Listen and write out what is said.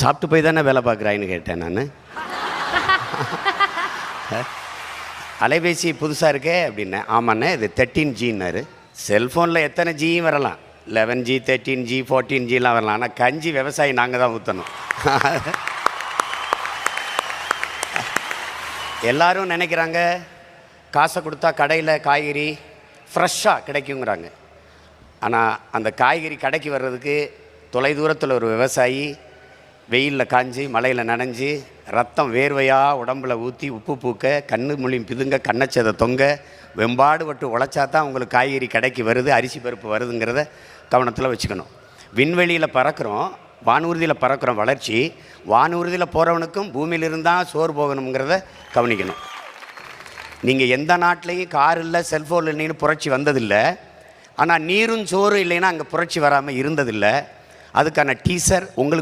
சாப்பிட்டு போய் தானே வேலை பார்க்குறாயின்னு கேட்டேன் நான். அலைபேசி புதுசாக இருக்கே அப்படின்னேன். ஆமாண்ணே இது 13Gன்னாரு. செல்ஃபோனில் எத்தனை ஜியும் வரலாம், 11G 13G 14Gலாம் வரலாம். ஆனால் கஞ்சி விவசாயி நாங்கள் தான் ஊற்றணும். எல்லோரும் நினைக்கிறாங்க காசை கொடுத்தா கடையில் காய்கறி ஃப்ரெஷ்ஷாக கிடைக்குங்கிறாங்க. ஆனால் அந்த காய்கறி கடைக்கு வர்றதுக்கு தொலைதூரத்தில் ஒரு விவசாயி வெயிலில் காஞ்சி மழையில் நனைஞ்சி ரத்தம் வேர்வையாக உடம்பில் ஊற்றி உப்பு பூக்க கண்ணு மொழியும் பிதுங்க கண்ணச்சதை தொங்க வெம்பாடு பட்டு உழைச்சா தான் உங்களுக்கு காய்கறி கடைக்கு வருது, அரிசி பருப்பு வருதுங்கிறத கவனத்தில் வச்சுக்கணும். விண்வெளியில் பறக்கிறோம், வானூர்தியில் பறக்கிறோம். வளர்ச்சி வானூர்தியில் போகிறவனுக்கும் பூமியிலிருந்தான் சோறு போகணுங்கிறத கவனிக்கணும். நீங்கள் எந்த நாட்டிலையும் கார் இல்லை செல்ஃபோன் இல்லைன்னு புரட்சி வந்ததில்லை. ஆனால் நீரும் சோறு இல்லைன்னா அங்கே புரட்சி வராமல் இருந்ததில்லை. அதுக்கான டீசர் உங்களுக்கு